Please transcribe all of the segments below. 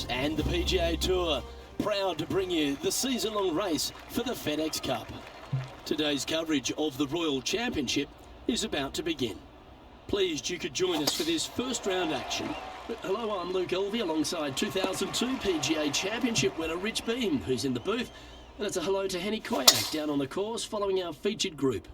Golf and the PGA Tour, proud to bring you the season-long race for the FedEx Cup. Today's coverage of the Royal Championship is about to begin. Pleased you could join us for this first round action. Hello, I'm Luke Elvey alongside 2002 PGA Championship winner Rich Beam, who's in the booth. And it's a hello to Henny Koyak down on the course following our featured group.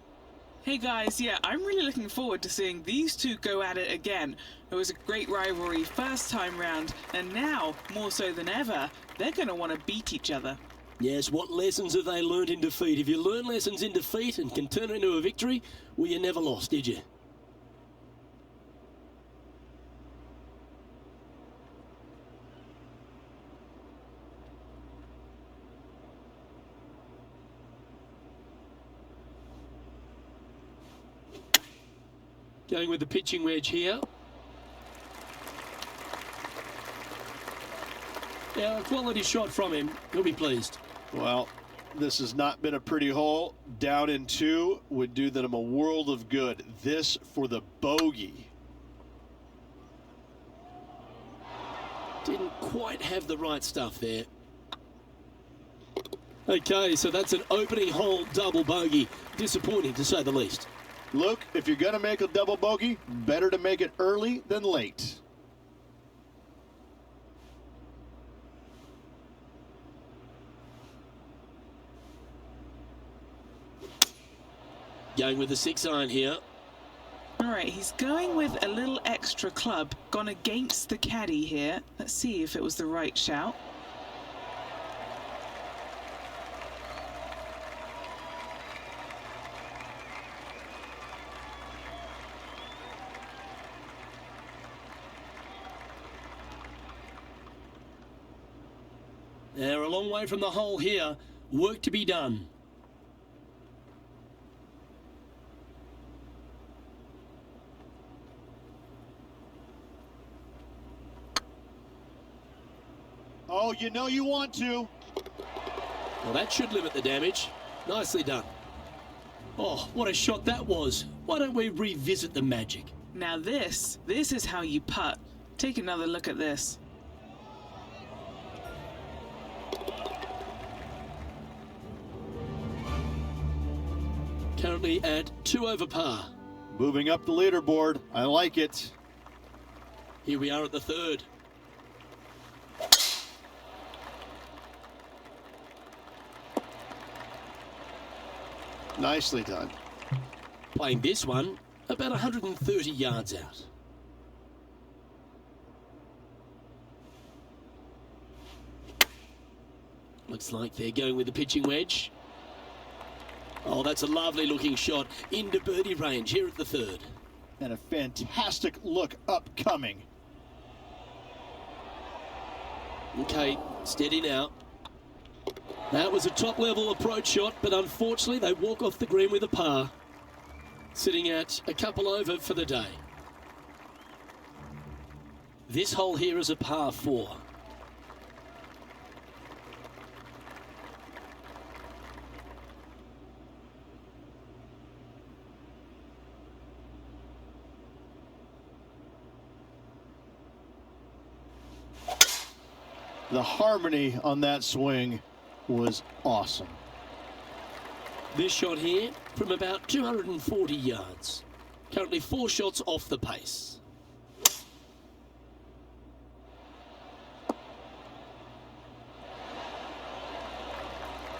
Hey guys, yeah, I'm really looking forward to seeing these two go at it again. It was a great rivalry first time round, and now, more so than ever, they're going to want to beat each other. Yes, what lessons have they learnt in defeat? If you learn lessons in defeat and can turn it into a victory, well, you never lost, did you? Going with the pitching wedge here. Yeah, a quality shot from him. He'll be pleased. Well, this has not been a pretty hole. Down in two would do them a world of good. This for the bogey. Didn't quite have the right stuff there. Okay, so that's an opening hole double bogey. Disappointing, to say the least. Luke, if you're going to make a double bogey, better to make it early than late. Going with the 6-iron here. All right, he's going with a little extra club, gone against the caddy here. Let's see if it was the right shout. They're a long way from the hole here. Work to be done. Oh, you know you want to. Well, that should limit the damage. Nicely done. Oh, what a shot that was. Why don't we revisit the magic? Now this is how you putt. Take another look at this. Currently at 2 over par. Moving up the leaderboard. I like it. Here we are at the third. Nicely done. Playing this one about 130 yards out. Looks like they're going with the pitching wedge. Oh, that's a lovely looking shot into birdie range here at the third. And a fantastic look upcoming. Okay, steady now. That was a top-level approach shot, but unfortunately they walk off the green with a par. Sitting at a couple over for the day. This hole here is a par 4. The harmony on that swing was awesome. This shot here from about 240 yards. Currently 4 shots off the pace.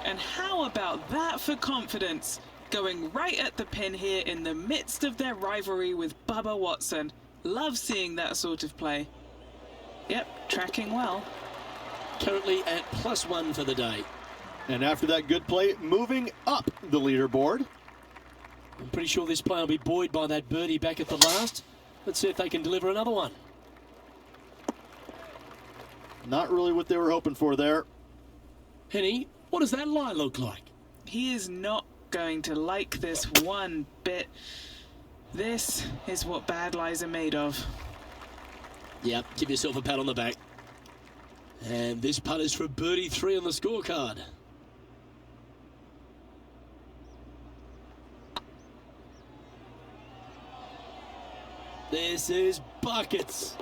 And how about that for confidence? Going right at the pin here in the midst of their rivalry with Bubba Watson. Love seeing that sort of play. Yep, tracking well. Currently at +1 for the day. And after that good play, moving up the leaderboard. I'm pretty sure this play will be buoyed by that birdie back at the last. Let's see if they can deliver another one. Not really what they were hoping for there. Henny, what does that lie look like? He is not going to like this one bit. This is what bad lies are made of. Yep, give yourself a pat on the back. And this putt is for birdie 3 on the scorecard. This is buckets.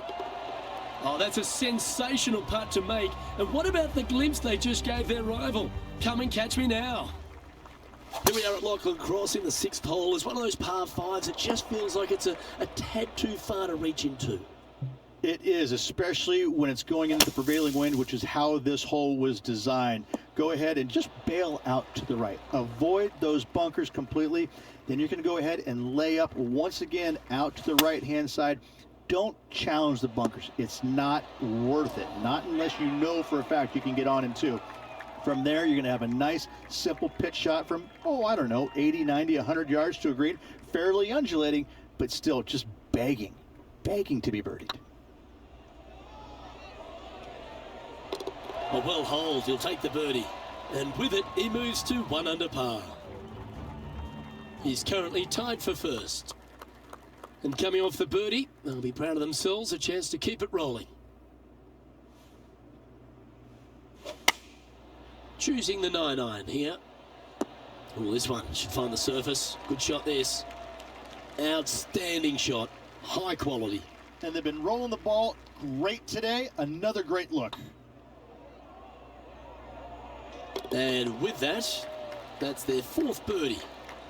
Oh, that's a sensational putt to make. And what about the glimpse they just gave their rival? Come and catch me now. Here we are at Lachlan Cross in the 6th hole. It's one of those par 5s. It just feels like it's a tad too far to reach into. It is, especially when it's going into the prevailing wind, which is how this hole was designed. Go ahead and just bail out to the right. Avoid those bunkers completely. Then you can go ahead and lay up once again out to the right-hand side. Don't challenge the bunkers. It's not worth it. Not unless you know for a fact you can get on in 2. From there, you're going to have a nice, simple pitch shot from, I don't know, 80, 90, 100 yards to a green. Fairly undulating, but still just begging to be birdied. A well holed, he'll take the birdie. And with it, he moves to 1 under par. He's currently tied for first. And coming off the birdie, they'll be proud of themselves, a chance to keep it rolling. Choosing the 9-iron here. Oh, this one should find the surface. Good shot, this. Outstanding shot. High quality. And they've been rolling the ball great today. Another great look. And with that, that's their 4th birdie.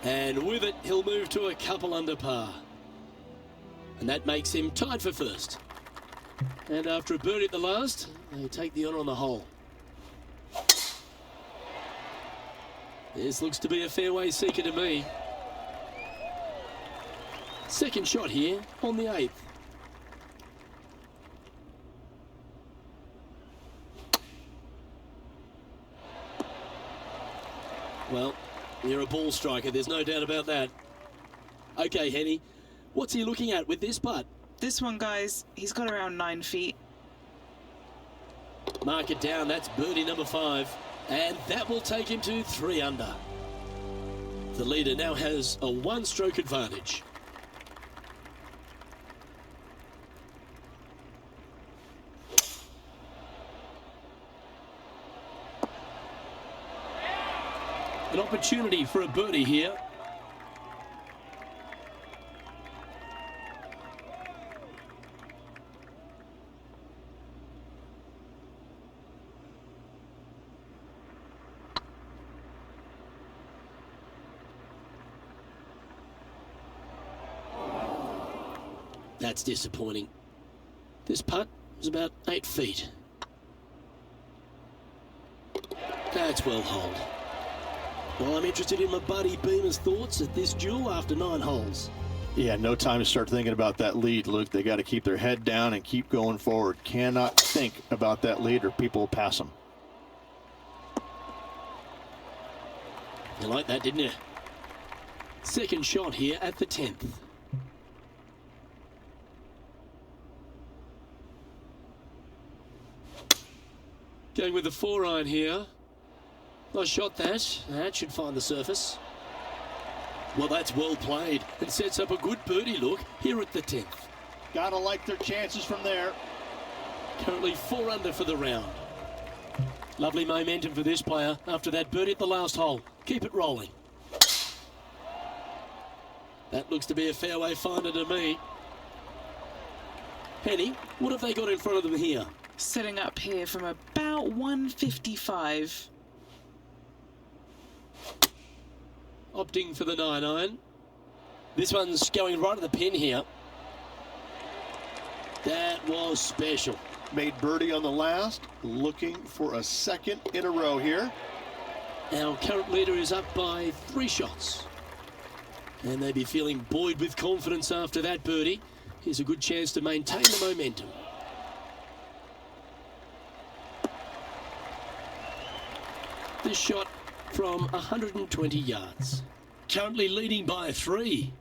And with it, he'll move to a couple under par. And that makes him tied for first. And after a birdie at the last, they take the honour on the hole. This looks to be a fairway seeker to me. Second shot here on the 8th. Well, you're a ball striker, there's no doubt about that. Okay, Henny, what's he looking at with this putt? This one, guys, he's got around 9 feet. Mark it down, that's birdie number 5. And that will take him to 3 under. The leader now has a 1-stroke advantage. An opportunity for a birdie here. That's disappointing. This putt was about 8 feet. That's well holed. Well, I'm interested in my buddy Beamer's thoughts at this duel after 9 holes. Yeah, no time to start thinking about that lead, Luke. They got to keep their head down and keep going forward. Cannot think about that lead or people will pass them. You like that, didn't you? Second shot here at the 10th. Going with the 4-iron here. Nice shot that. That should find the surface. Well, that's well played and sets up a good birdie look here at the 10th. Gotta like their chances from there. Currently 4 under for the round. Lovely momentum for this player after that birdie at the last hole. Keep it rolling. That looks to be a fairway finder to me. Penny, what have they got in front of them here? Sitting up here from about 155. Opting for the 9-iron. This one's going right at the pin here. That was special. Made birdie on the last, looking for a second in a row here. Our current leader is up by 3 shots. And they'd be feeling buoyed with confidence after that birdie. Here's a good chance to maintain the momentum. This shot from 120 yards. Currently leading by 3.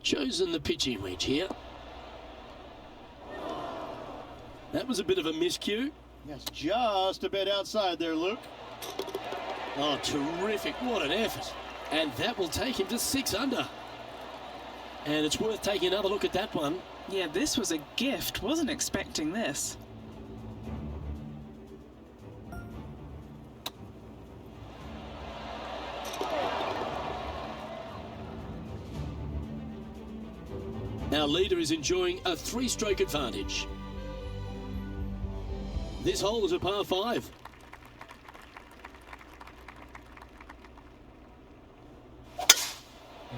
Chosen the pitching wedge here. That was a bit of a miscue. Yes, just a bit outside there, Luke. Oh, terrific. What an effort. And that will take him to 6 under. And it's worth taking another look at that one. Yeah, this was a gift. Wasn't expecting this. Our leader is enjoying a 3-stroke advantage. This hole is a par 5.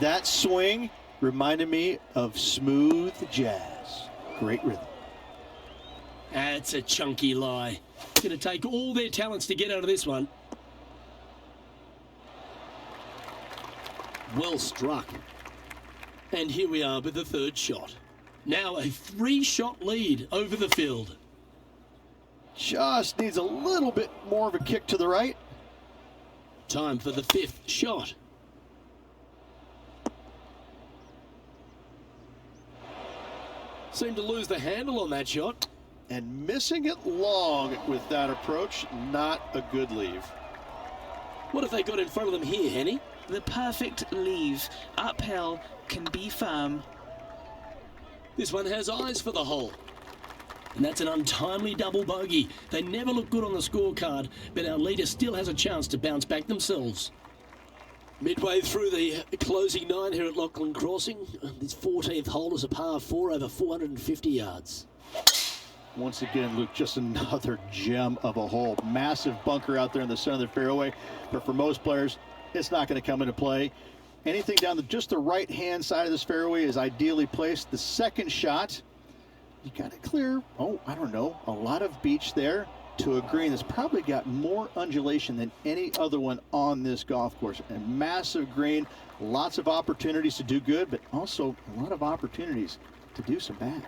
That swing reminded me of smooth jazz. Great rhythm. That's a chunky lie. It's going to take all their talents to get out of this one. Well struck. And here we are with the 3rd shot. Now a 3-shot lead over the field. Just needs a little bit more of a kick to the right. Time for the 5th shot. Seemed to lose the handle on that shot. And missing it long with that approach, not a good leave. What have they got in front of them here, Henny? The perfect leave. Uphill, can be firm. This one has eyes for the hole. And that's an untimely double bogey. They never look good on the scorecard, but our leader still has a chance to bounce back themselves. Midway through the closing 9 here at Lachlan Crossing, this 14th hole is a par 4 over 450 yards. Once again, Luke, just another gem of a hole. Massive bunker out there in the center of the fairway, but for most players, it's not going to come into play. Anything down just the right-hand side of this fairway is ideally placed. The 2nd shot, you got to clear, I don't know, a lot of beach there to a green that's probably got more undulation than any other one on this golf course. A massive green, lots of opportunities to do good, but also a lot of opportunities to do some bad.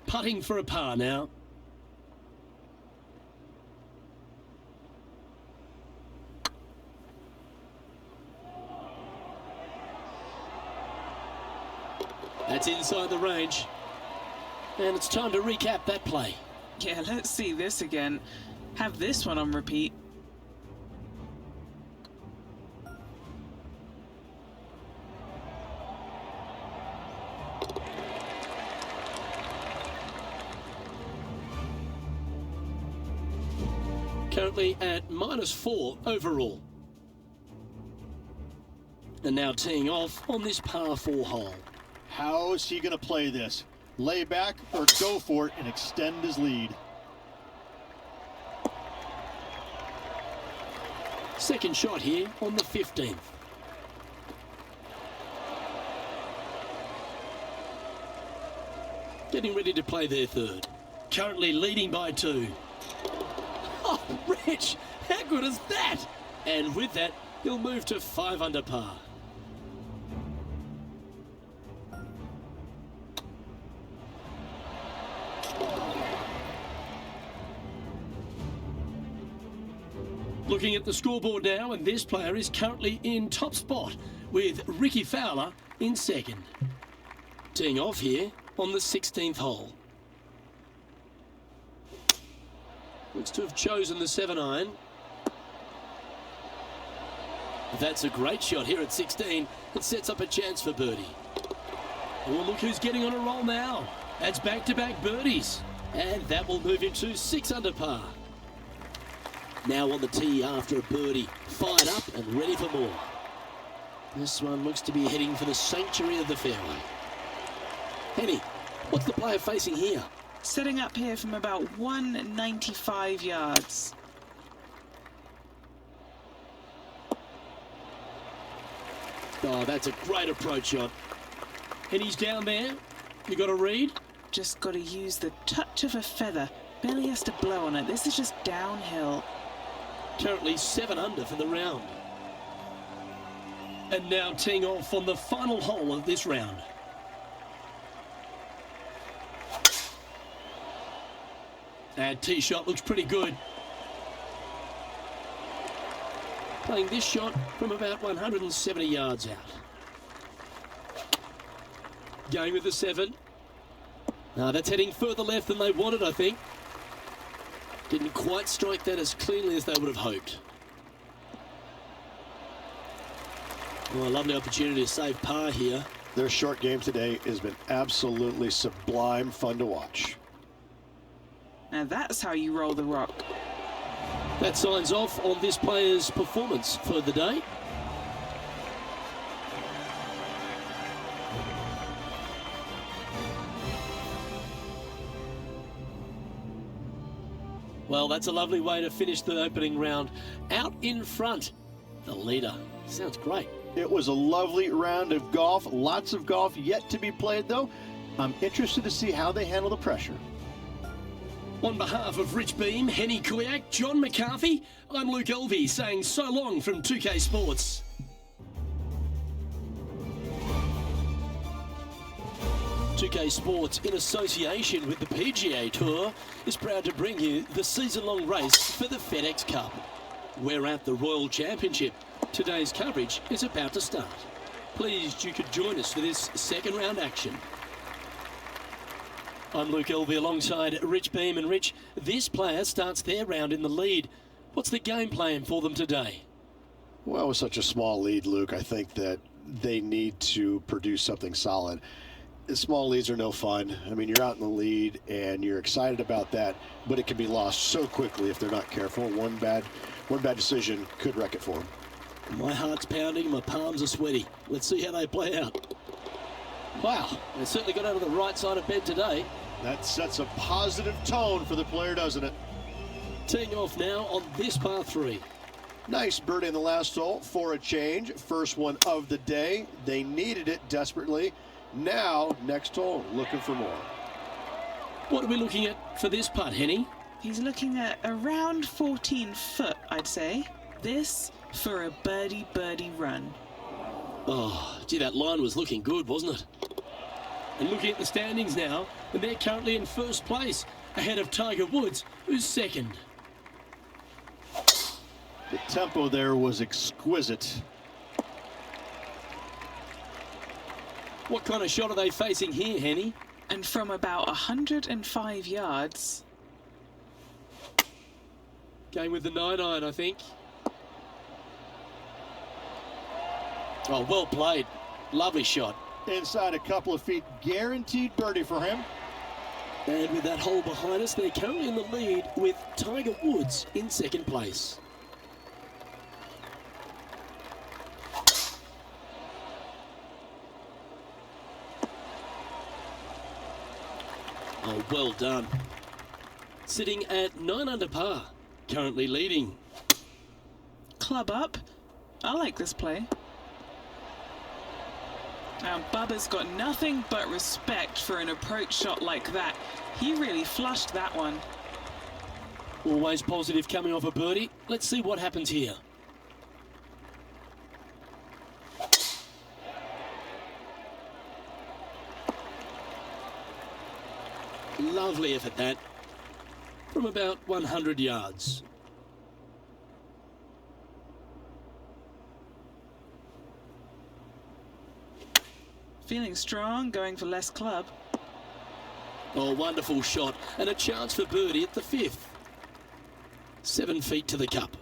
Putting for a par now. That's inside the range. And it's time to recap that play. Yeah, let's see this again. Have this one on repeat. Currently at -4 overall. And now teeing off on this par 4 hole. How is he going to play this? Lay back or go for it and extend his lead? Second shot here on the 15th. Getting ready to play their 3rd. Currently leading by 2. Oh, Rich, how good is that? And with that, he'll move to 5 under par. Looking at the scoreboard now, and this player is currently in top spot with Ricky Fowler in 2nd. Teeing off here on the 16th hole. Looks to have chosen the 7-iron. That's a great shot here at 16. It sets up a chance for birdie. Oh, look who's getting on a roll now. That's back-to-back birdies. And that will move him to 6 under par. Now on the tee after a birdie. Fired up and ready for more. This one looks to be heading for the sanctuary of the fairway. Henny, what's the player facing here? Setting up here from about 195 yards. Oh, that's a great approach shot. And he's down there. You got a read? Just got to use the touch of a feather. Barely has to blow on it. This is just downhill. Currently 7 under for the round. And now teeing off on the final hole of this round. And tee shot looks pretty good. Playing this shot from about 170 yards out. Going with the 7. That's heading further left than they wanted, I think. Didn't quite strike that as cleanly as they would have hoped. Well, a lovely opportunity to save par here. Their short game today has been absolutely sublime fun to watch. Now that's how you roll the rock. That signs off on this player's performance for the day. Well, that's a lovely way to finish the opening round. Out in front, the leader. Sounds great. It was a lovely round of golf. Lots of golf yet to be played, though. I'm interested to see how they handle the pressure. On behalf of Rich Beam, Henny Kuyak, John McCarthy, I'm Luke Elvey saying so long from 2K Sports. 2K Sports, in association with the PGA Tour, is proud to bring you the season-long race for the FedEx Cup. We're at the Royal Championship. Today's coverage is about to start. Pleased you could join us for this second round action. I'm Luke Elvey alongside Rich Beam. And Rich, this player starts their round in the lead. What's the game plan for them today? Well, with such a small lead, Luke, I think that they need to produce something solid. Small leads are no fun. I mean, you're out in the lead and you're excited about that, but it can be lost so quickly if they're not careful. One bad decision could wreck it for them. My heart's pounding, my palms are sweaty. Let's see how they play out. Wow, they certainly got out of the right side of bed today. That sets a positive tone for the player, doesn't it? Teeing off now on this par 3. Nice birdie in the last hole for a change. First one of the day. They needed it desperately. Now, next hole, looking for more. What are we looking at for this putt, Henny? He's looking at around 14 foot, I'd say. This for a birdie run. Oh, gee, that line was looking good, wasn't it? And looking at the standings now, and they're currently in first place, ahead of Tiger Woods, who's second. The tempo there was exquisite. What kind of shot are they facing here, Henny? And from about 105 yards. Going with the 9-iron, I think. Oh, well played. Lovely shot. Inside a couple of feet, guaranteed birdie for him. And with that hole behind us, they're currently in the lead with Tiger Woods in second place. Oh, well done. Sitting at 9 under par, currently leading. Club up. I like this play. Now, Bubba's got nothing but respect for an approach shot like that. He really flushed that one. Always positive coming off a birdie. Let's see what happens here. Lovely effort that. From about 100 yards. Feeling strong, going for less club. Oh, wonderful shot. And a chance for birdie at the 5th. 7 feet to the cup.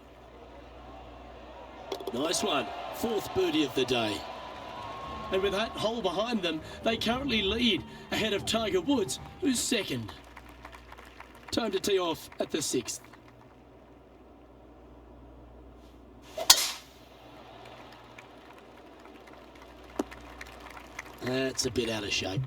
Nice one. 4th birdie of the day. And with that hole behind them, they currently lead ahead of Tiger Woods, who's second. Time to tee off at the 6th. That's a bit out of shape.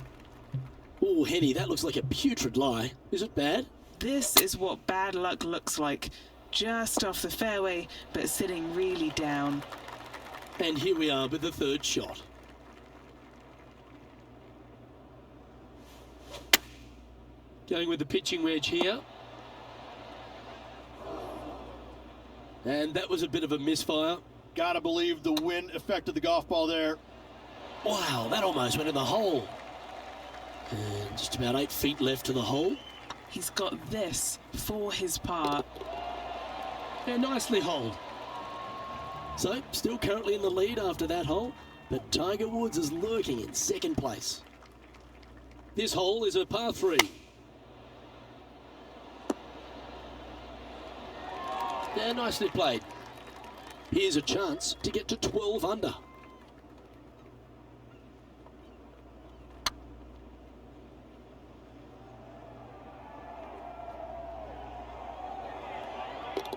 Oh, Henny, that looks like a putrid lie. Is it bad? This is what bad luck looks like. Just off the fairway, but sitting really down. And here we are with the 3rd shot. Going with the pitching wedge here. And that was a bit of a misfire. Gotta believe the wind affected the golf ball there. Wow, that almost went in the hole. And just about 8 feet left to the hole. He's got this for his part. And nicely holed. So, still currently in the lead after that hole, but Tiger Woods is lurking in second place. This hole is a par 3. Yeah, nicely played. Here's a chance to get to 12 under.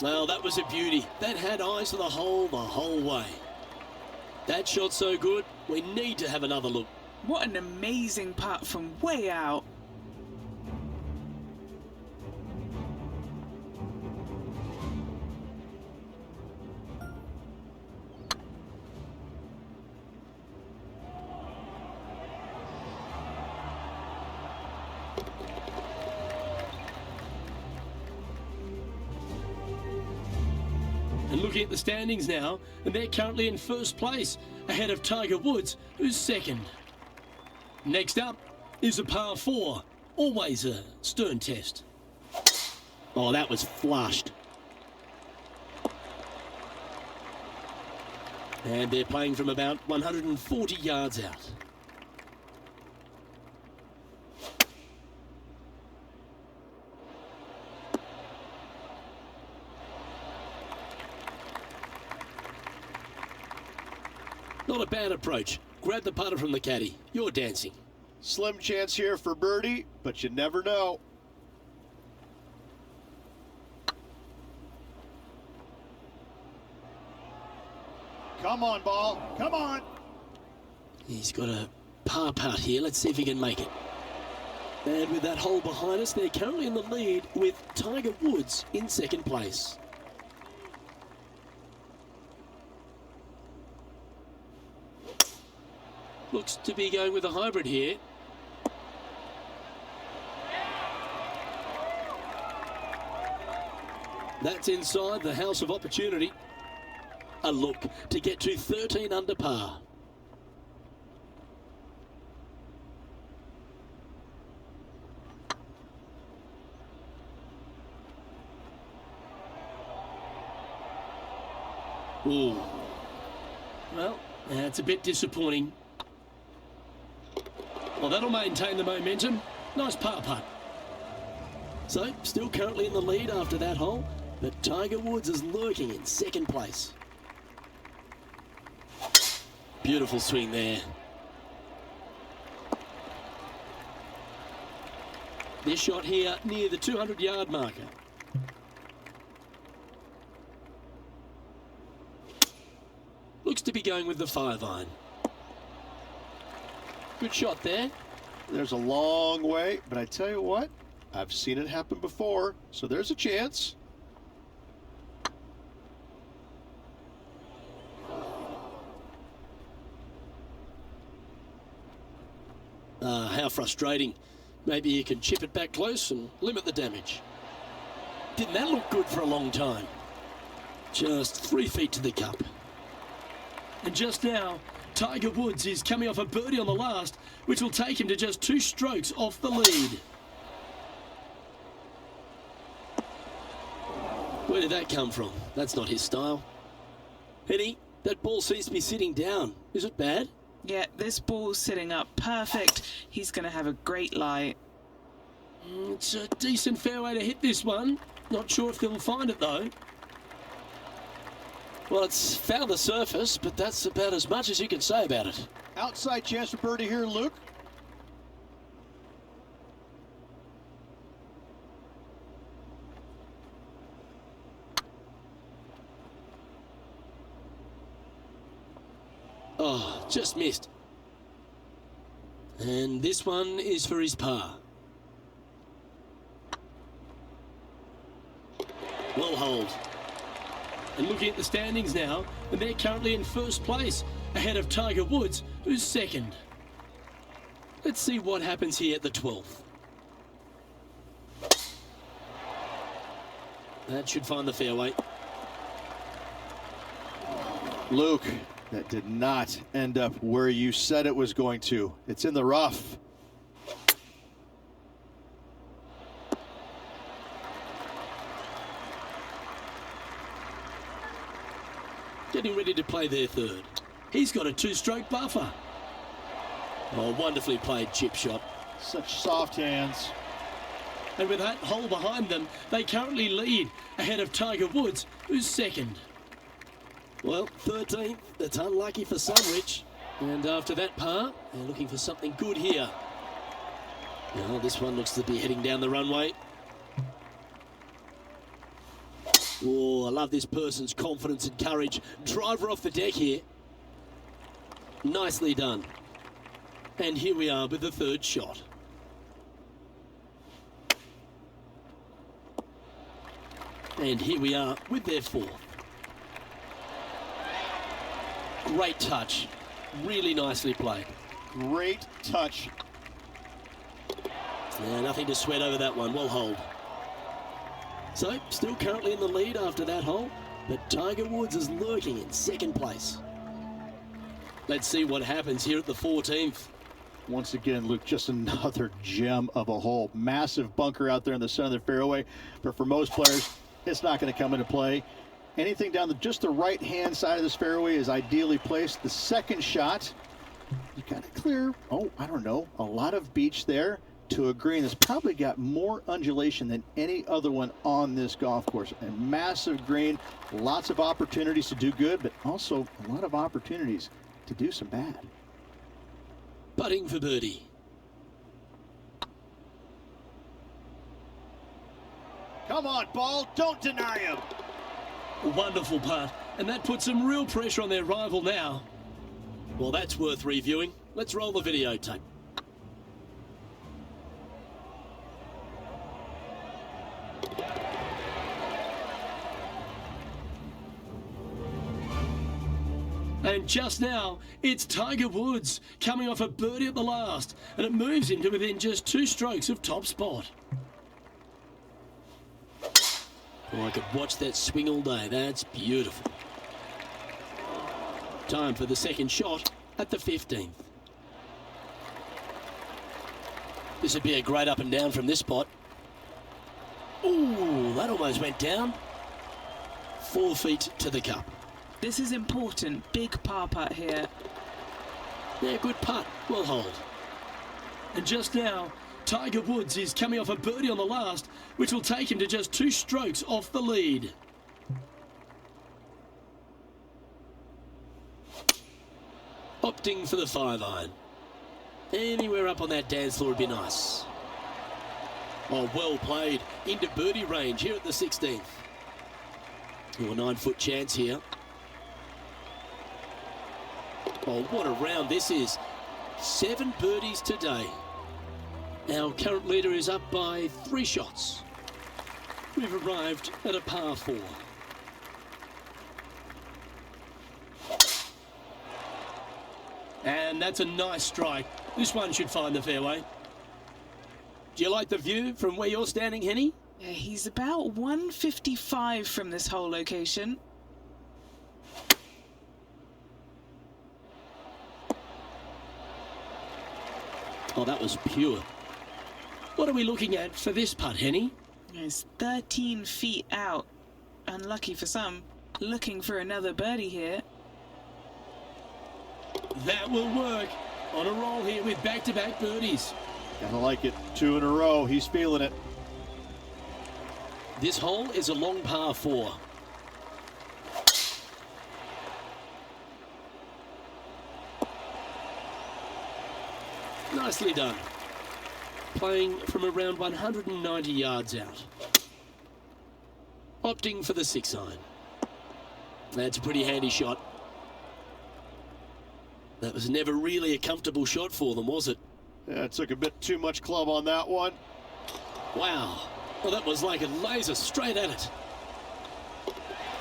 Well, that was a beauty. That had eyes for the whole way. That shot so good, we need to have another look. What an amazing putt from way out. And looking at the standings now, and they're currently in first place, ahead of Tiger Woods, who's second. Next up is a par 4, always a stern test. Oh, that was flushed. And they're playing from about 140 yards out. Not a bad approach. Grab the putter from the caddy. You're dancing. Slim chance here for birdie, but you never know. Come on, ball. Come on. He's got a par putt here. Let's see if he can make it. And with that hole behind us, they're currently in the lead with Tiger Woods in second place. Looks to be going with a hybrid here. That's inside the house of opportunity. A look to get to 13 under par. Ooh. Well, that's a bit disappointing. Well, that'll maintain the momentum. Nice par putt. So, still currently in the lead after that hole, but Tiger Woods is lurking in second place. Beautiful swing there. This shot here near the 200-yard marker. Looks to be going with the 5-iron. Good shot there. There's a long way, but I tell you what, I've seen it happen before, so there's a chance. How frustrating. Maybe you can chip it back close and limit the damage. Didn't that look good for a long time? Just 3 feet to the cup. And just now, Tiger Woods is coming off a birdie on the last, which will take him to just 2 strokes off the lead. Where did that come from? That's not his style. Henny, that ball seems to be sitting down. Is it bad? Yeah, this ball's sitting up perfect. He's going to have a great lie. It's a decent fairway to hit this one. Not sure if they'll find it, though. Well, it's found the surface, but that's about as much as you can say about it. Outside chance for birdie here, Luke. Oh, just missed. And this one is for his par. Well holed. And looking at the standings now, and they're currently in first place, ahead of Tiger Woods, who's second. Let's see what happens here at the 12th. That should find the fairway. Luke, that did not end up where you said it was going to. It's in the rough. Getting ready to play their third. He's got a 2-stroke buffer. Oh, wonderfully played chip shot. Such soft hands. And with that hole behind them, they currently lead ahead of Tiger Woods, who's second. Well, 13th, that's unlucky for Sunrich. And after that par, they're looking for something good here. Now, this one looks to be heading down the runway. Oh, I love this person's confidence and courage. Driver off the deck here. Nicely done. And here we are with the third shot. And here we are with their fourth. Great touch. Really nicely played. Great touch. Yeah, nothing to sweat over that one. Well hold. So, still currently in the lead after that hole, but Tiger Woods is lurking in second place. Let's see what happens here at the 14th. Once again, Luke, just another gem of a hole. Massive bunker out there in the center of the fairway, but for most players, it's not going to come into play. Anything down just the right-hand side of this fairway is ideally placed. The second shot, you got to clear, I don't know, a lot of beach there to a green that's probably got more undulation than any other one on this golf course. A massive green, lots of opportunities to do good, but also a lot of opportunities to do some bad. Putting for birdie. Come on, ball, don't deny him. A wonderful putt, and that puts some real pressure on their rival now. Well, that's worth reviewing. Let's roll the videotape. And just now, it's Tiger Woods coming off a birdie at the last, and it moves him to within just 2 strokes of top spot. Oh, I could watch that swing all day. That's beautiful. Time for the second shot at the 15th. This would be a great up and down from this spot. Ooh, that almost went down. 4 feet to the cup. This is important. Big par putt here. Yeah, good putt. Well hold. And just now, Tiger Woods is coming off a birdie on the last, which will take him to just 2 strokes off the lead. Opting for the 5-iron. Anywhere up on that dance floor would be nice. Oh, well played. Into birdie range here at the 16th. Oh, a 9-foot chance here. Oh, what a round this is. 7 birdies today. Our current leader is up by 3 shots. We've arrived at a par 4. And that's a nice strike. This one should find the fairway. Do you like the view from where you're standing, Henny? Yeah, he's about 155 from this hole location. Oh, that was pure. What are we looking at for this putt, Henny? It's 13 feet out. Unlucky for some. Looking for another birdie here. That will work. On a roll here with back-to-back birdies. Gotta like it. 2 in a row. He's feeling it. This hole is a long par 4. Nicely done. Playing from around 190 yards out. Opting for the 6-iron. That's a pretty handy shot. That was never really a comfortable shot for them, was it? Yeah, it took a bit too much club on that one. Wow. Well, that was like a laser straight at it.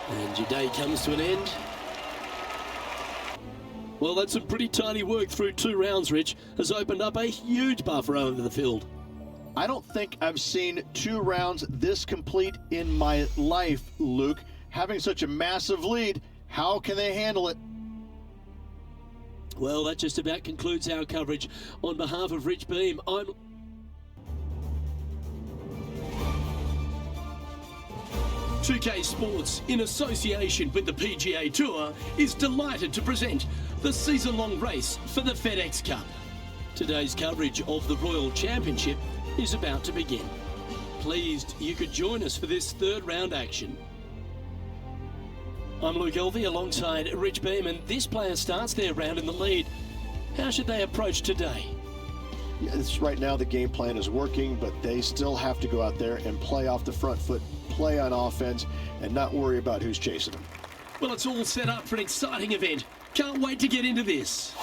And your day comes to an end. Well, that's some pretty tiny work through 2 rounds, Rich. Has opened up a huge buffer over the field. I don't think I've seen 2 rounds this complete in my life, Luke. Having such a massive lead, how can they handle it? Well, that just about concludes our coverage. On behalf of Rich Beam, I'm... .2K Sports, in association with the PGA Tour, is delighted to present the season-long race for the FedEx Cup. Today's coverage of the Royal Championship is about to begin. Pleased you could join us for this 3rd round action. I'm Luke Elvey alongside Rich Beam, and this player starts their round in the lead. How should they approach today? Yes, right now the game plan is working, but they still have to go out there and play off the front foot, play on offense, and not worry about who's chasing them. Well, it's all set up for an exciting event. Can't wait to get into this.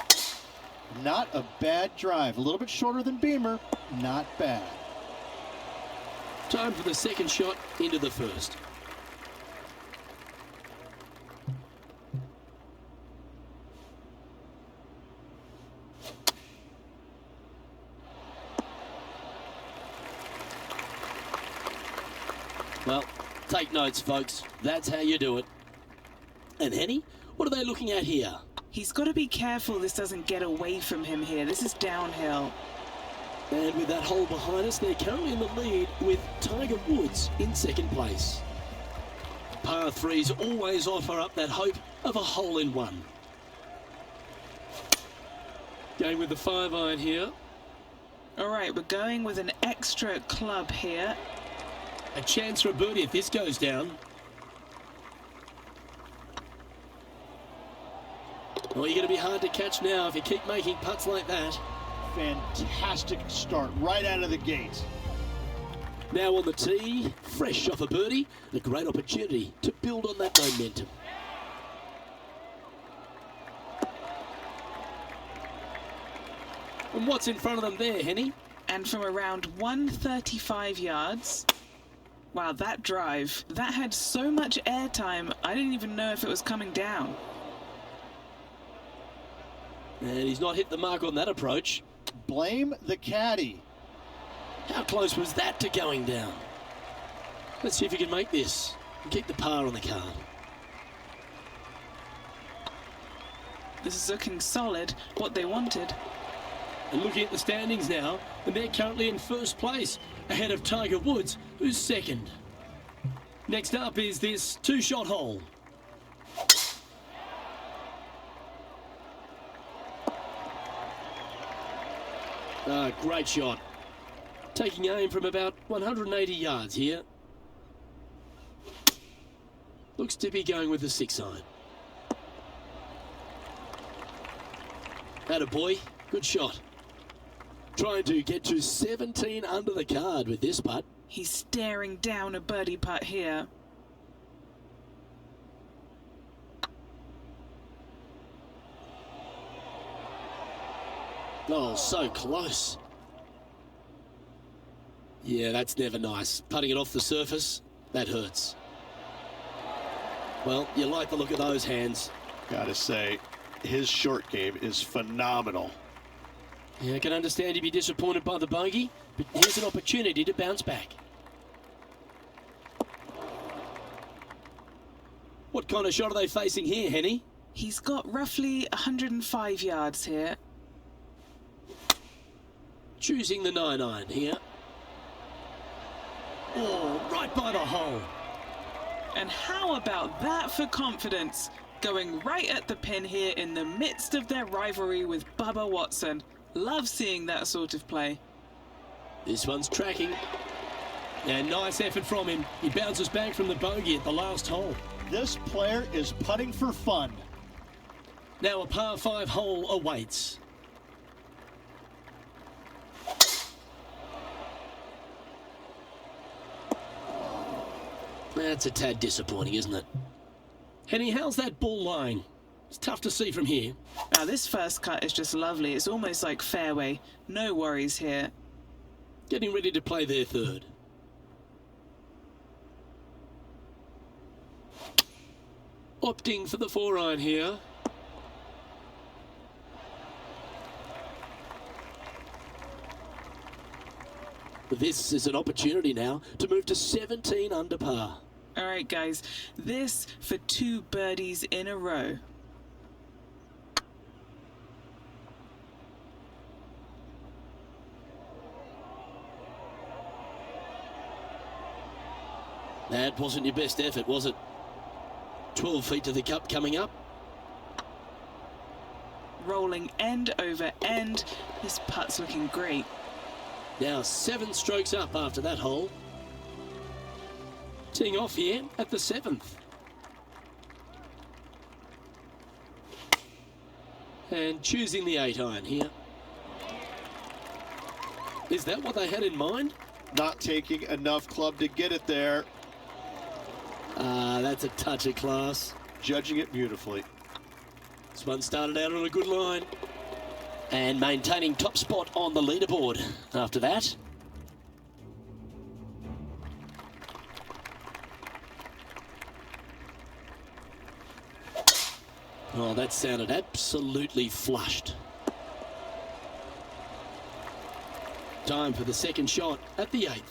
Not a bad drive. A little bit shorter than Beamer. Not bad. Time for the second shot into the first. Take notes, folks. That's how you do it. And Henny, what are they looking at here? He's got to be careful this doesn't get away from him here. This is downhill. And with that hole behind us, they're currently in the lead with Tiger Woods in second place. Par 3s always offer up that hope of a hole-in-one. Going with the 5-iron here. All right, we're going with an extra club here. A chance for a birdie if this goes down. Well, you're going to be hard to catch now if you keep making putts like that. Fantastic start right out of the gate. Now on the tee, fresh off a birdie, a great opportunity to build on that momentum. And what's in front of them there, Henny? And from around 135 yards. Wow, that drive, that had so much airtime, I didn't even know if it was coming down. And he's not hit the mark on that approach. Blame the caddy. How close was that to going down? Let's see if he can make this and keep the par on the card. This is looking solid, what they wanted. And looking at the standings now, and they're currently in first place, ahead of Tiger Woods, who's second. Next up is this 2-shot hole. Great shot. Taking aim from about 180 yards here. Looks to be going with the 6-iron. Attaboy, good shot. Trying to get to 17 under the card with this putt. He's staring down a birdie putt here. Oh, so close. Yeah, that's never nice. Putting it off the surface, that hurts. Well, you like the look of those hands. Gotta say, his short game is phenomenal. Yeah, I can understand you'd be disappointed by the bogey, but here's an opportunity to bounce back. What kind of shot are they facing here, Henny? He's got roughly 105 yards here. Choosing the 9-iron here. Oh, right by the hole. And how about that for confidence? Going right at the pin here in the midst of their rivalry with Bubba Watson. Love seeing that sort of play. This one's tracking. And nice effort from him. He bounces back from the bogey at the last hole. This player is putting for fun. Now a par 5 hole awaits. That's a tad disappointing, isn't it? Henny, how's that ball lying? It's tough to see from here. Now this first cut is just lovely. It's almost like fairway. No worries here. Getting ready to play their third. Opting for the 4-iron here. This is an opportunity now to move to 17 under par. All right, guys. This for 2 birdies in a row. That wasn't your best effort, was it? 12 feet to the cup coming up. Rolling end over end. This putt's looking great. Now 7 strokes up after that hole. Teeing off here at the 7th. And choosing the 8-iron here. Is that what they had in mind? Not taking enough club to get it there. That's a touch of class. Judging it beautifully. This one started out on a good line. And maintaining top spot on the leaderboard after that. Oh, that sounded absolutely flushed. Time for the second shot at the 8th.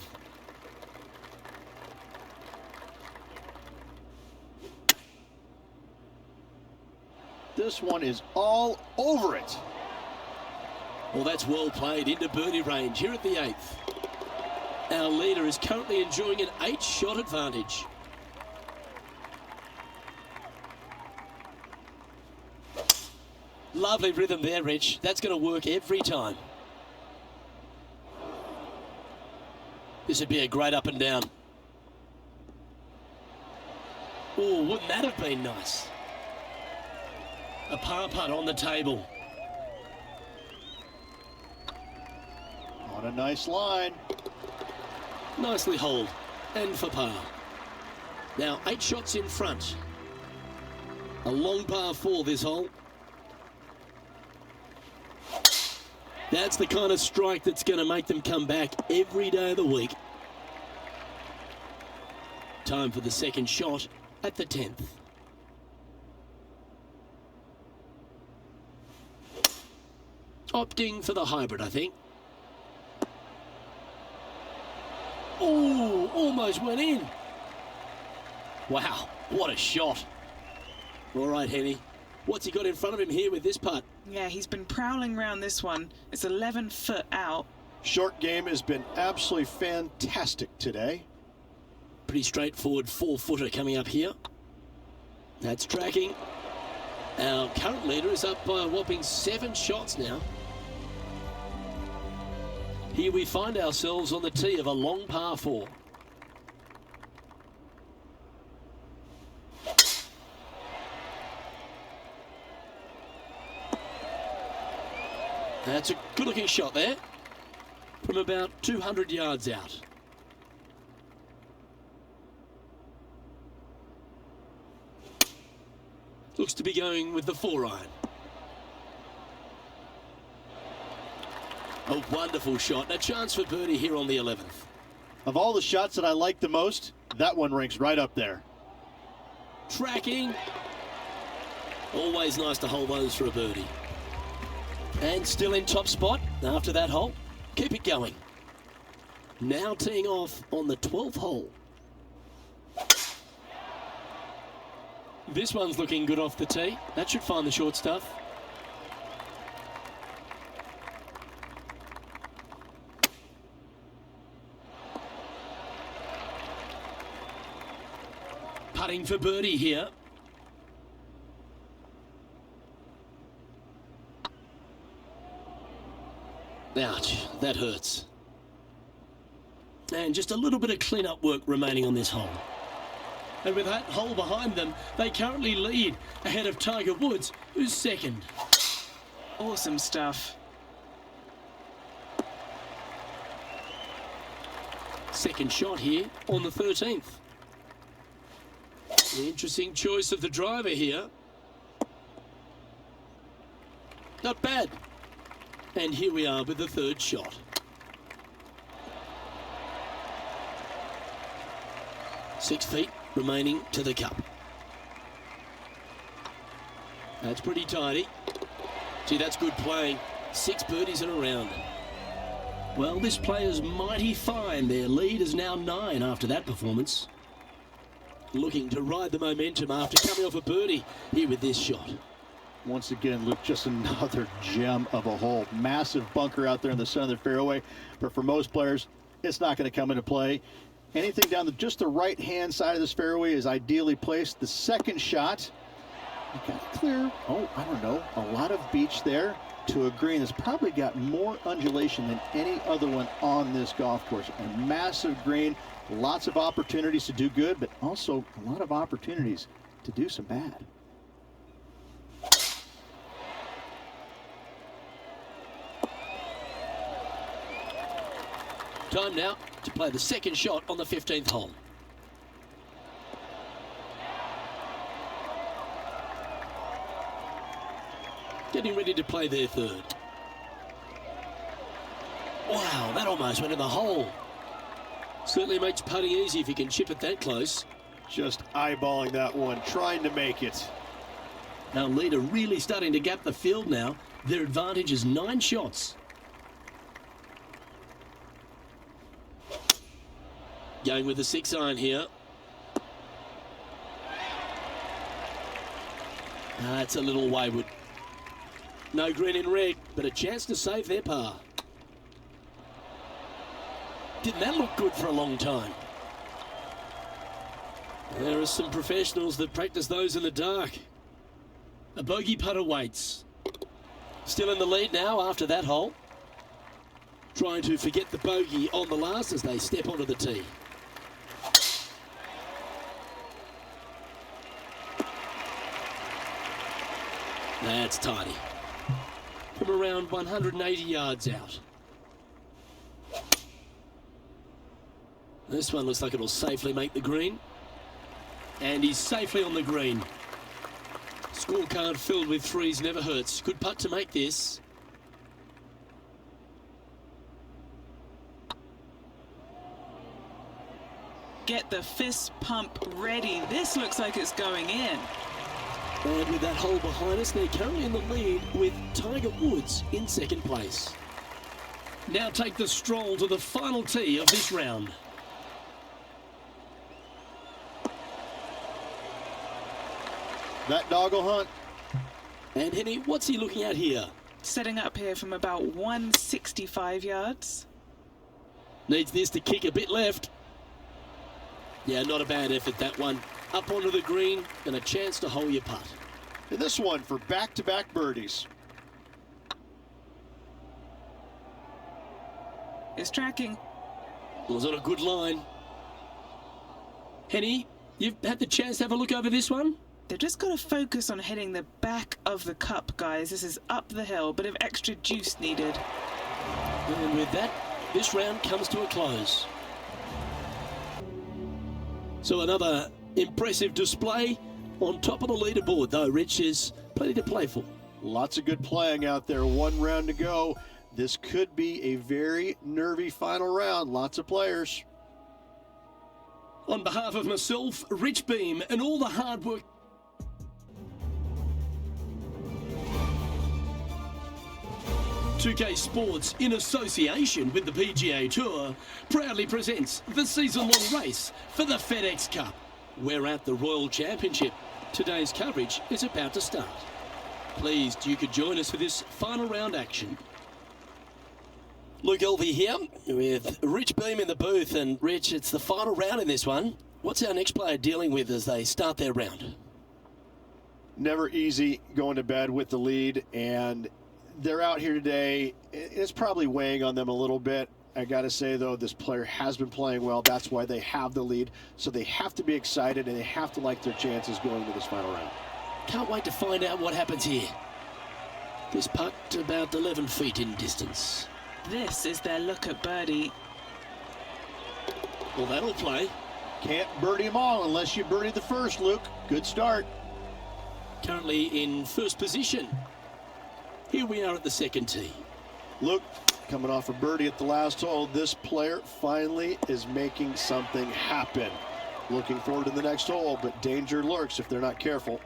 This one is all over it. Well, that's well played into birdie range here at the 8th. Our leader is currently enjoying an 8-shot advantage. Lovely rhythm there, Rich. That's going to work every time. This would be a great up and down. Oh, wouldn't that have been nice? A par putt on the table. On a nice line. Nicely holed and for par. Now 8 shots in front. A long par 4 this hole. That's the kind of strike that's going to make them come back every day of the week. Time for the second shot at the 10th. Opting for the hybrid, I think. Oh, almost went in. Wow, what a shot. All right, Henny. What's he got in front of him here with this putt? Yeah, he's been prowling around this one. It's 11 foot out. Short game has been absolutely fantastic today. Pretty straightforward 4-footer coming up here. That's tracking. Our current leader is up by a whopping 7 shots now. Here we find ourselves on the tee of a long par 4. That's a good-looking shot there from about 200 yards out. Looks to be going with the 4-iron. A wonderful shot. A chance for birdie here on the 11th. Of all the shots that I like the most, that one ranks right up there. Tracking. Always nice to hold those for a birdie. And still in top spot after that hole. Keep it going. Now teeing off on the 12th hole. This one's looking good off the tee. That should find the short stuff. Putting for birdie here. Ouch, that hurts. And just a little bit of clean-up work remaining on this hole. And with that hole behind them, they currently lead ahead of Tiger Woods, who's second. Awesome stuff. Second shot here on the 13th. Interesting choice of the driver here. Not bad. And here we are with the third shot. Six feet remaining to the cup. That's pretty tidy. Gee, that's good playing. 6 birdies in a round. Well, this player's mighty fine. Their lead is now 9 after that performance. Looking to ride the momentum after coming off a birdie here with this shot. Once again, Luke, just another gem of a hole. Massive bunker out there in the center of the fairway. But for most players, it's not going to come into play. Anything down just the right-hand side of this fairway is ideally placed. The second shot, you got to clear, I don't know, a lot of beach there to a green that's probably got more undulation than any other one on this golf course. A massive green, lots of opportunities to do good, but also a lot of opportunities to do some bad. Time now to play the second shot on the 15th hole. Getting ready to play their third. Wow, that almost went in the hole. Certainly makes putting easy if you can chip it that close. Just eyeballing that one, trying to make it. Our leader really starting to gap the field now. Their advantage is 9 shots. Going with the 6-iron here. That's a little wayward. No green in red, but a chance to save their par. Didn't that look good for a long time? There are some professionals that practice those in the dark. A bogey putt awaits. Still in the lead now after that hole. Trying to forget the bogey on the last as they step onto the tee. That's tidy. From around 180 yards out. This one looks like it'll safely make the green. And he's safely on the green. Scorecard filled with threes never hurts. Good putt to make this. Get the fist pump ready. This looks like it's going in. And with that hole behind us, they're currently in the lead with Tiger Woods in second place. Now take the stroll to the final tee of this round. That dog will hunt. And Henny, what's he looking at here? Setting up here from about 165 yards. Needs this to kick a bit left. Yeah, not a bad effort, that one. Up onto the green and a chance to hole your putt. And this one for back-to-back birdies. It's tracking. Was on a good line. Henny, you've had the chance to have a look over this one? They've just got to focus on hitting the back of the cup, guys. This is up the hill, bit of extra juice needed. And with that, this round comes to a close. So another impressive display on top of the leaderboard, though, Rich, is plenty to play for. Lots of good playing out there. One round to go. This could be a very nervy final round. Lots of players. On behalf of myself, Rich Beam, and all the hard work. .2K Sports, in association with the PGA Tour, proudly presents the season-long race for the FedEx Cup. We're at the Royal Championship. Today's coverage is about to start. Pleased you could join us for this final round action. Luke Elvey here with Rich Beam in the booth. And Rich, it's the final round in this one. What's our next player dealing with as they start their round? Never easy going to bed with the lead, and they're out here today. It's probably weighing on them a little bit. I got to say, though, this player has been playing well. That's why they have the lead. So they have to be excited, and they have to like their chances going to this final round. Can't wait to find out what happens here. This putt about 11 feet in distance. This is their look at birdie. Well, that'll play. Can't birdie them all unless you birdie the first, Luke. Good start. Currently in first position. Here we are at the second tee. Luke, coming off a birdie at the last hole, this player finally is making something happen. Looking forward to the next hole, but danger lurks if they're not careful.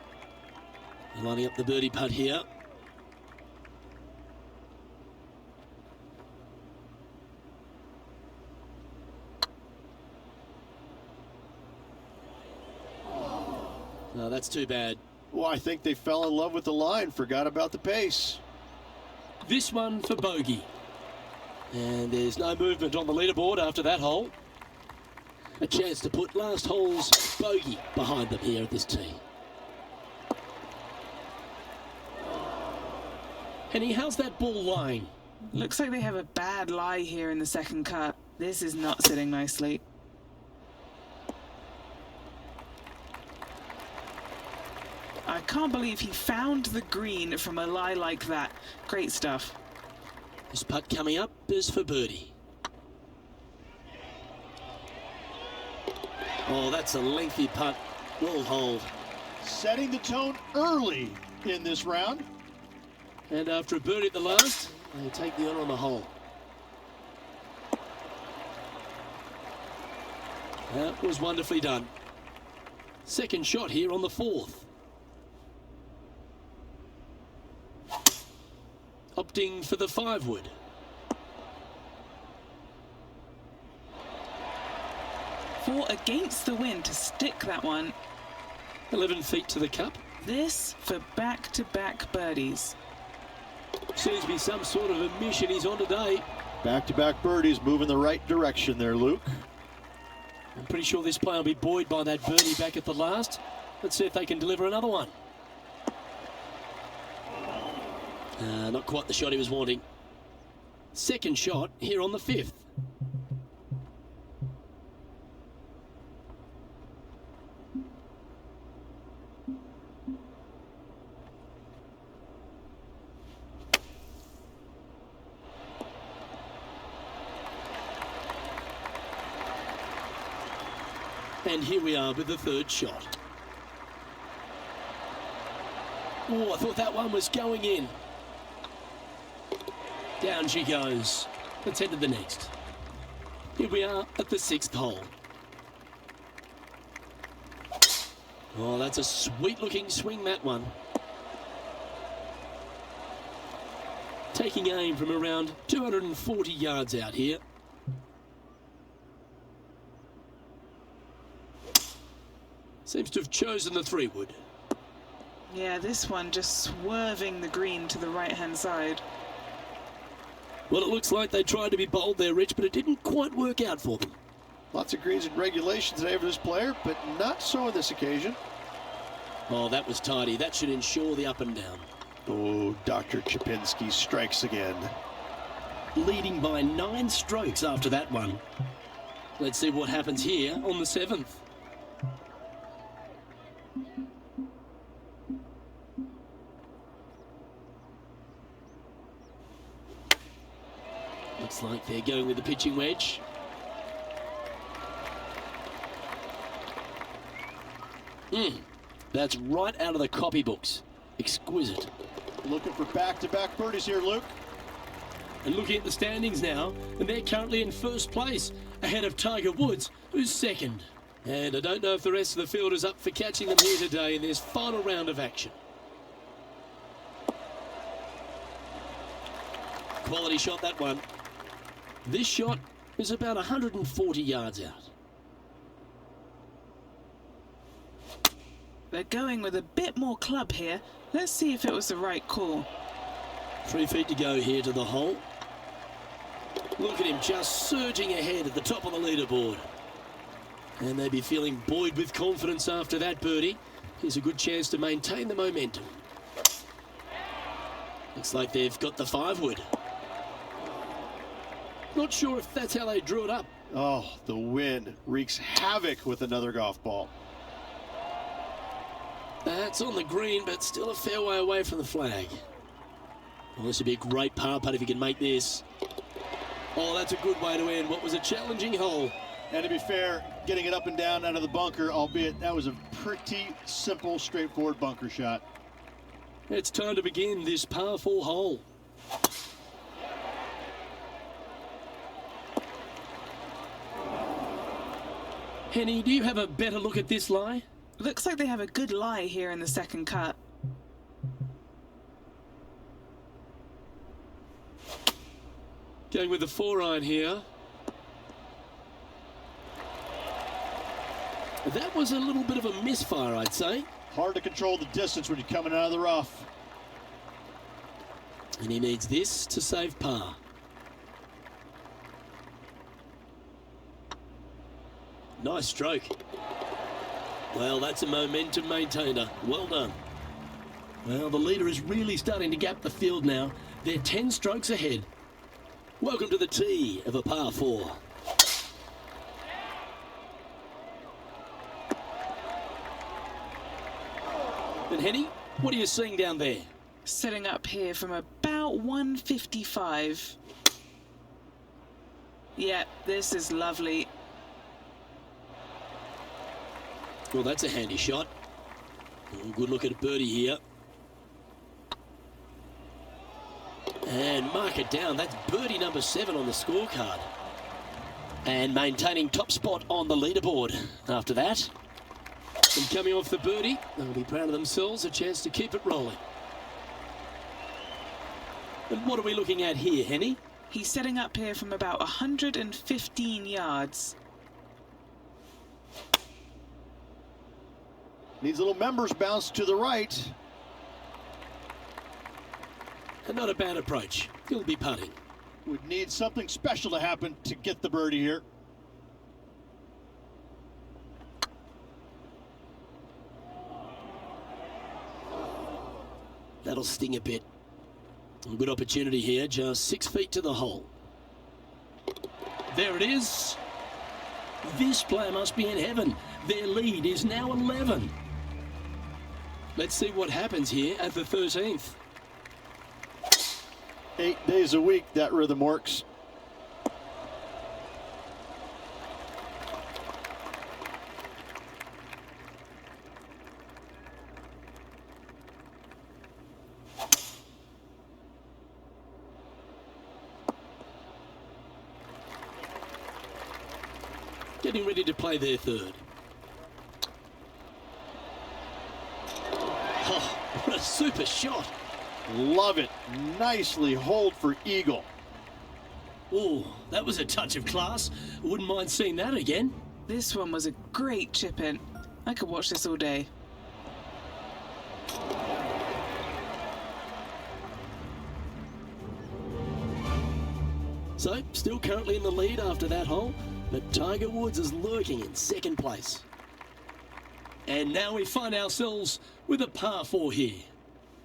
Lining up the birdie putt here. No, that's too bad. Well, I think they fell in love with the line, forgot about the pace. This one for bogey. And there's no movement on the leaderboard after that hole. A chance to put last hole's bogey behind them here at this tee. Henny, how's that ball lying? Looks like they have a bad lie here in the second cut. This is not sitting nicely. I can't believe he found the green from a lie like that. Great stuff. This putt coming up is for birdie. Oh, that's a lengthy putt. Well hold. Setting the tone early in this round. And after a birdie at the last, they take the honour on the hole. That was wonderfully done. Second shot here on the fourth. Opting for the 5-wood. Four against the wind to stick that one. 11 feet to the cup, This for back-to-back birdies. Seems to be some sort of a mission he's on today. Back-to-back birdies, moving the right direction there, Luke. I'm pretty sure this player will be buoyed by that birdie back at the last. Let's see if they can deliver another one. Not quite the shot he was wanting. Second shot here on the 5th. And here we are with the third shot. Oh, I thought that one was going in. Down she goes. Let's head to the next. Here we are at the 6th hole. Oh, that's a sweet-looking swing, that one. Taking aim from around 240 yards out here. Seems to have chosen the 3-wood. Yeah, this one just swerving the green to the right-hand side. Well, it looks like they tried to be bold there, Rich, but it didn't quite work out for them. Lots of greens and regulations today for this player, but not so on this occasion. Oh, that was tidy. That should ensure the up and down. Oh, Dr. Chapinski strikes again. Leading by 9 strokes after that one. Let's see what happens here on the 7th. Looks like they're going with the pitching wedge. That's right out of the copybooks. Exquisite. Looking for back-to-back birdies here, Luke. And looking at the standings now, and they're currently in first place, ahead of Tiger Woods, who's second. And I don't know if the rest of the field is up for catching them here today in this final round of action. Quality shot, that one. This shot is about 140 yards out. They're going with a bit more club here. Let's see if it was the right call. 3 feet to go here to the hole. Look at him just surging ahead at the top of the leaderboard. And they'd be feeling buoyed with confidence after that birdie. Here's a good chance to maintain the momentum. Looks like they've got the 5-wood. Not sure if that's how they drew it up. Oh, the wind wreaks havoc with another golf ball. That's on the green, but still a fair way away from the flag. Well, this would be a great par putt if he can make this. Oh, that's a good way to end what was a challenging hole. And to be fair, getting it up and down out of the bunker, albeit that was a pretty simple, straightforward bunker shot. It's time to begin this par 4 hole. Henny, do you have a better look at this lie? Looks like they have a good lie here in the second cut. Going with the 4-iron here. That was a little bit of a misfire, I'd say. Hard to control the distance when you're coming out of the rough. And he needs this to save par. Nice stroke. Well, that's a momentum maintainer. Well done. Well, the leader is really starting to gap the field now. They're 10 strokes ahead. Welcome to the tee of a par 4. And Henny, what are you seeing down there? Setting up here from about 155. Yeah, this is lovely. Well, that's a handy shot. Oh, good look at a birdie here. And mark it down. That's birdie number 7 on the scorecard. And maintaining top spot on the leaderboard after that. And coming off the birdie, they'll be proud of themselves, a chance to keep it rolling. And what are we looking at here, Henny? He's setting up here from about 115 yards. Needs a little members bounce to the right. And not a bad approach. He'll be putting. Would need something special to happen to get the birdie here. That'll sting a bit. A good opportunity here, just 6 feet to the hole. There it is. This player must be in heaven. Their lead is now 11. Let's see what happens here at the 13th. 8 days a week, that rhythm works. Getting ready to play their third. Oh, what a super shot. Love it. Nicely holed for eagle. Oh, that was a touch of class. Wouldn't mind seeing that again. This one was a great chip in. I could watch this all day. So, still currently in the lead after that hole, but Tiger Woods is lurking in second place. And now we find ourselves with a par 4 here.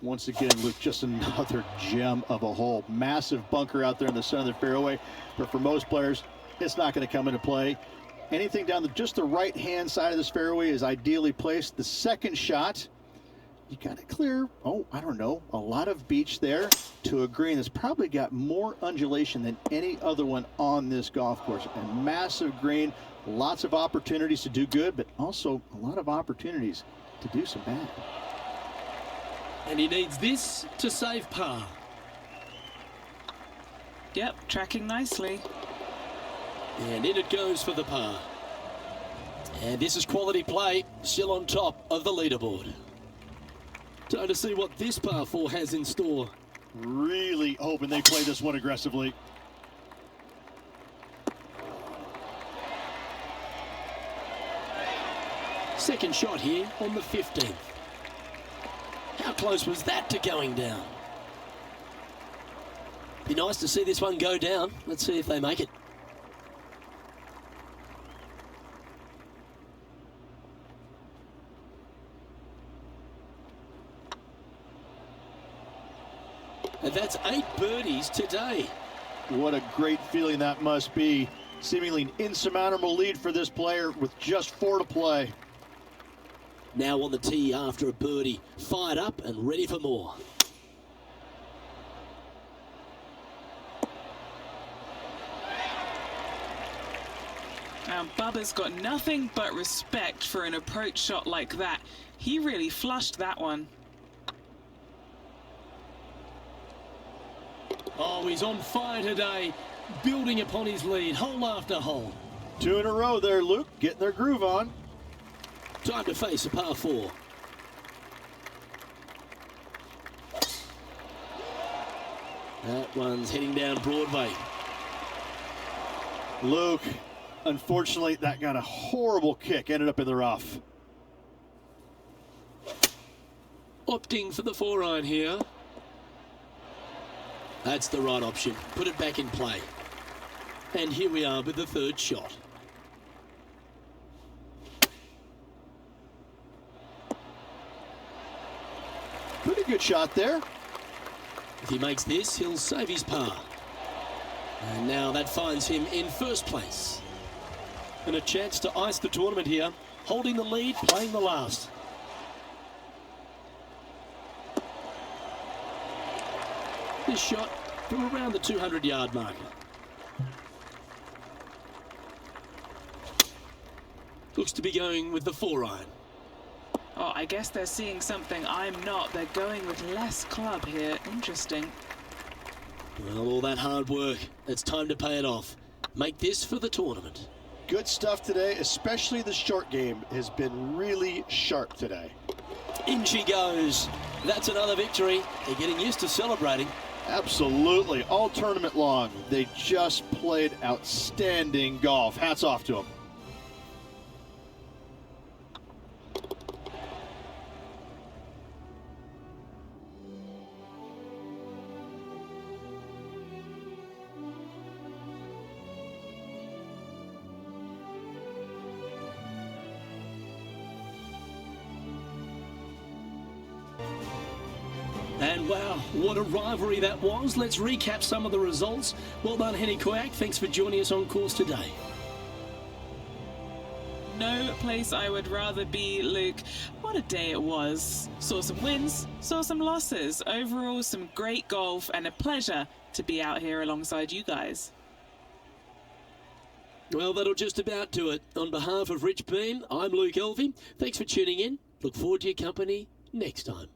Once again, Luke, just another gem of a hole. Massive bunker out there in the center of the fairway, but for most players, it's not going to come into play. Anything down just the right-hand side of this fairway is ideally placed. The second shot, you got to clear, I don't know, a lot of beach there to a green that's probably got more undulation than any other one on this golf course. A massive green, lots of opportunities to do good, but also a lot of opportunities to do some bad. And he needs this to save par. Yep, tracking nicely. And in it goes for the par. And this is quality play, still on top of the leaderboard. Time to see what this par 4 has in store. Really hoping they play this one aggressively. Second shot here on the 15th. How close was that to going down? Be nice to see this one go down. Let's see if they make it. And that's 8 birdies today. What a great feeling that must be. Seemingly an insurmountable lead for this player with just 4 to play. Now on the tee after a birdie, fired up and ready for more. Now Bubba's got nothing but respect for an approach shot like that. He really flushed that one. Oh, he's on fire today, building upon his lead, hole after hole. 2 in a row there, Luke, getting their groove on. Time to face a par 4. That one's heading down Broadway. Luke, unfortunately, that got a horrible kick, ended up in the rough. Opting for the 4-iron here. That's the right option. Put it back in play. And here we are with the third shot. Pretty good shot there. If he makes this, he'll save his par. And now that finds him in first place. And a chance to ice the tournament here. Holding the lead, playing the last. This shot from around the 200-yard marker. Looks to be going with the 4-iron. Oh, I guess they're seeing something I'm not. They're going with less club here. Interesting. Well, all that hard work, it's time to pay it off. Make this for the tournament. Good stuff today, especially the short game has been really sharp today. In she goes. That's another victory. They're getting used to celebrating. Absolutely, all tournament long. They just played outstanding golf. Hats off to them. And wow, what a rivalry that was. Let's recap some of the results. Well done, Henny Koyak. Thanks for joining us on course today. No place I would rather be, Luke. What a day it was. Saw some wins, saw some losses. Overall, some great golf and a pleasure to be out here alongside you guys. Well, that'll just about do it. On behalf of Rich Beam, I'm Luke Elvey. Thanks for tuning in. Look forward to your company next time.